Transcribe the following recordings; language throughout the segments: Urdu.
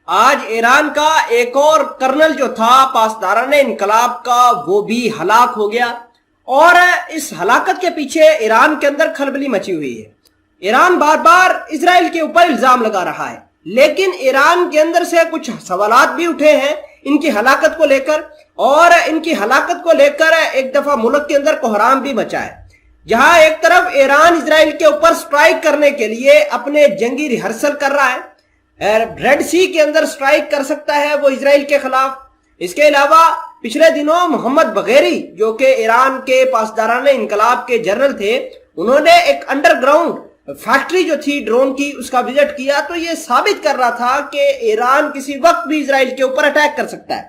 آج ایران کا ایک اور کرنل جو تھا پاسداران انقلاب کا وہ بھی ہلاک ہو گیا، اور اس ہلاکت کے پیچھے ایران کے اندر کھلبلی مچی ہوئی ہے۔ ایران بار بار اسرائیل کے اوپر الزام لگا رہا ہے، لیکن ایران کے اندر سے کچھ سوالات بھی اٹھے ہیں ان کی ہلاکت کو لے کر، اور ان کی ہلاکت کو لے کر ایک دفعہ ملک کے اندر کوحرام بھی مچا ہے، جہاں ایک طرف ایران اسرائیل کے اوپر سٹرائک کرنے کے لیے اپنے جنگی ریہرسل کر رہا ہے، ریڈ سی کے اندر سٹرائک کر سکتا ہے وہ اسرائیل کے خلاف۔ اس کے علاوہ پچھلے دنوں محمد بغیری جو کہ ایران کے پاسداران انقلاب کے جنرل تھے، انہوں نے ایک انڈر گراؤنڈ فیکٹری جو تھی ڈرون کی اس کا وزٹ کیا، تو یہ ثابت کر رہا تھا کہ ایران کسی وقت بھی اسرائیل کے اوپر اٹیک کر سکتا ہے۔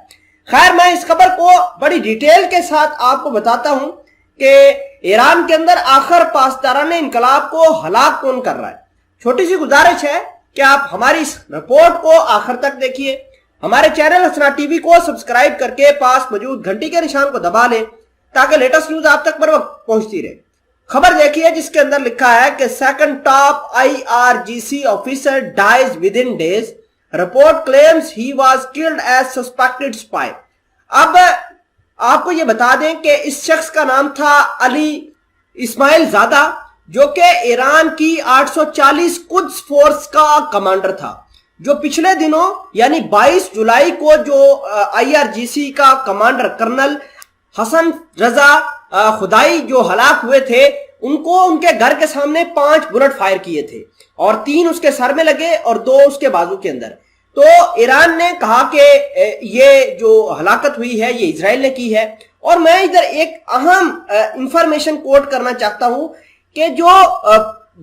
خیر، میں اس خبر کو بڑی ڈیٹیل کے ساتھ آپ کو بتاتا ہوں کہ ایران کے اندر آخر پاسداران انقلاب کو ہلاک کون کر رہا ہے۔ چھوٹی سی گزارش ہے کہ آپ ہماری اس رپورٹ کو آخر تک دیکھیے، ہمارے چینل حسنا ٹی وی کو سبسکرائب کر کے پاس موجود گھنٹی کے نشان کو دبا لیں تاکہ لیٹسٹ نیوز آپ تک بر وقت پہنچتی رہے۔ خبر دیکھیے جس کے اندر لکھا ہے کہ second top IRGC officer dies within days, report claims he was killed as suspected spy. اب آپ کو یہ بتا دیں کہ اس شخص کا نام تھا علی اسماعیل زادہ، جو کہ ایران کی 840 قدس فورس کا کمانڈر تھا، جو پچھلے دنوں یعنی 22 جولائی کو جو IRGC کا کمانڈر کرنل حسن رضا خدائی جو ہلاک ہوئے تھے، ان کو ان کے گھر کے سامنے 5 بلٹ فائر کیے تھے، اور 3 اس کے سر میں لگے اور 2 اس کے بازو کے اندر۔ تو ایران نے کہا کہ یہ جو ہلاکت ہوئی ہے یہ اسرائیل نے کی ہے، اور میں ادھر ایک اہم انفارمیشن کوٹ کرنا چاہتا ہوں کہ جو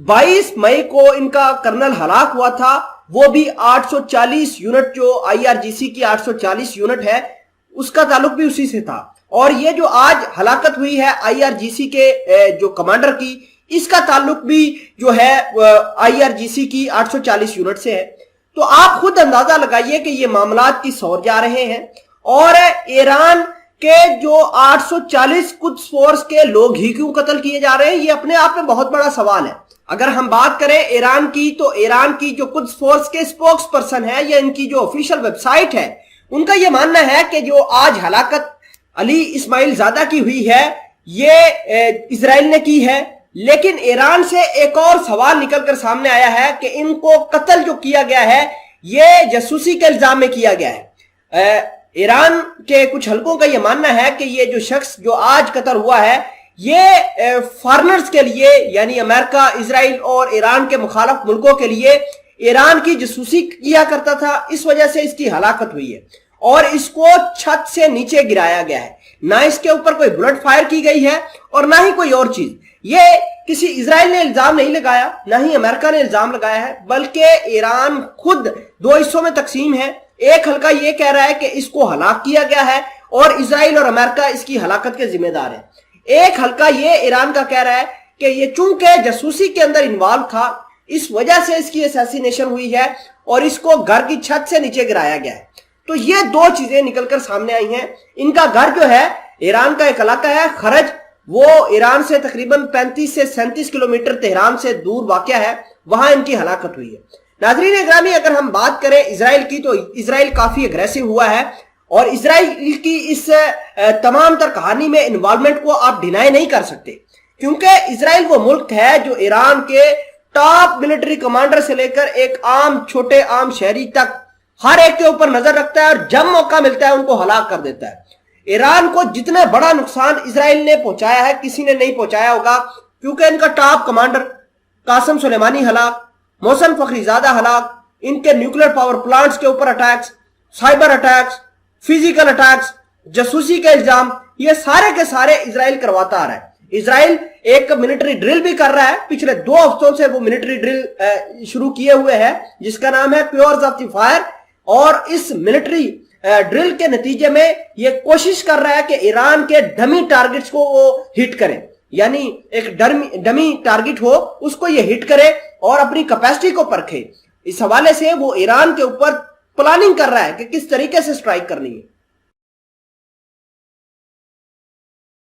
22 مئی کو ان کا کرنل ہلاک ہوا تھا، وہ بھی 840 یونٹ جو IRGC کی 840 یونٹ ہے اس کا تعلق بھی اسی سے تھا، اور یہ جو آج ہلاکت ہوئی ہے IRGC کے جو کمانڈر کی، اس کا تعلق بھی جو ہے IRGC کی 840 یونٹ سے ہے۔ تو آپ خود اندازہ لگائیے کہ یہ معاملات کی سور جا رہے ہیں، اور ایران کہ جو 840 قدس فورس کے لوگ ہی کیوں قتل کیے جا رہے ہیں، یہ اپنے آپ میں بہت بڑا سوال ہے۔ اگر ہم بات کریں ایران کی، تو ایران کی جو قدس فورس کے سپوکس پرسن ہے یا ان کی جو آفیشیل ویب سائٹ ہے، ان کا یہ ماننا ہے کہ جو آج ہلاکت علی اسماعیل زادہ کی ہوئی ہے یہ اسرائیل نے کی ہے، لیکن ایران سے ایک اور سوال نکل کر سامنے آیا ہے کہ ان کو قتل جو کیا گیا ہے یہ جاسوسی کے الزام میں کیا گیا ہے۔ ایران کے کچھ حلقوں کا یہ ماننا ہے کہ یہ جو شخص جو آج قتل ہوا ہے یہ فارنرز کے لیے، یعنی امریکہ، اسرائیل اور ایران کے مخالف ملکوں کے لیے ایران کی جاسوسی کیا کرتا تھا، اس وجہ سے اس کی ہلاکت ہوئی ہے، اور اس کو چھت سے نیچے گرایا گیا ہے۔ نہ اس کے اوپر کوئی بلٹ فائر کی گئی ہے اور نہ ہی کوئی اور چیز۔ یہ کسی اسرائیل نے الزام نہیں لگایا، نہ ہی امریکہ نے الزام لگایا ہے، بلکہ ایران خود 2 حصوں میں تقسیم ہے۔ ایک حلقہ یہ کہہ رہا ہے کہ اس کو ہلاک کیا گیا ہے اور اسرائیل اور امریکہ اس کی ہلاکت کے ذمہ دار ہیں۔ ایک حلقہ یہ ایران کا کہہ رہا ہے کہ یہ چونکہ جاسوسی کے اندر انوالو تھا، اس وجہ سے اس کی اسیسینیشن ہوئی ہے اور اس کو گھر کی چھت سے نیچے گرایا گیا ہے۔ تو یہ 2 چیزیں نکل کر سامنے آئی ہیں۔ ان کا گھر جو ہے ایران کا ایک علاقہ ہے خرج، وہ ایران سے تقریباً 35 سے 37 کلومیٹر تہران سے دور واقع ہے، وہاں ان کی ہلاکت ہوئی ہے۔ ناظرین اکرامی، اگر ہم بات کریں اسرائیل کی، تو اسرائیل کافی اگریسو ہوا ہے، اور اسرائیل کی اس تمام تر کہانی میں انوالومنٹ کو آپ ڈینائی نہیں کر سکتے، کیونکہ اسرائیل وہ ملک ہے جو ایران کے ٹاپ ملٹری کمانڈر سے لے کر ایک عام چھوٹے عام شہری تک ہر ایک کے اوپر نظر رکھتا ہے، اور جب موقع ملتا ہے ان کو ہلاک کر دیتا ہے۔ ایران کو جتنا بڑا نقصان اسرائیل نے پہنچایا ہے کسی نے نہیں پہنچایا ہوگا، کیونکہ ان کا ٹاپ کمانڈر قاسم سلیمانی ہلاک، محسن فخری زادہ ہلاک، ان کے نیوکلیر پاور پلانٹس کے اوپر attacks, cyber attacks, physical attacks, جاسوسی کے الزام، یہ سارے کے سارے اسرائیل کرواتا آ رہا ہے۔ اسرائیل ایک ملٹری ڈرل بھی کر رہا ہے، پچھلے 2 ہفتوں سے وہ ملٹری ڈرل شروع کیے ہوئے ہیں جس کا نام ہے پیورز آف دی فائر، اور اس ملٹری ڈرل کے نتیجے میں یہ کوشش کر رہا ہے کہ ایران کے ڈمی ٹارگٹس کو وہ ہٹ کریں، یعنی ایک ڈمی ٹارگٹ ہو اس کو یہ ہٹ کرے اور اپنی کیپیسٹی کو پرکھے۔ اس حوالے سے وہ ایران کے اوپر پلاننگ کر رہا ہے کہ کس طریقے سے سٹرائک کرنی ہے۔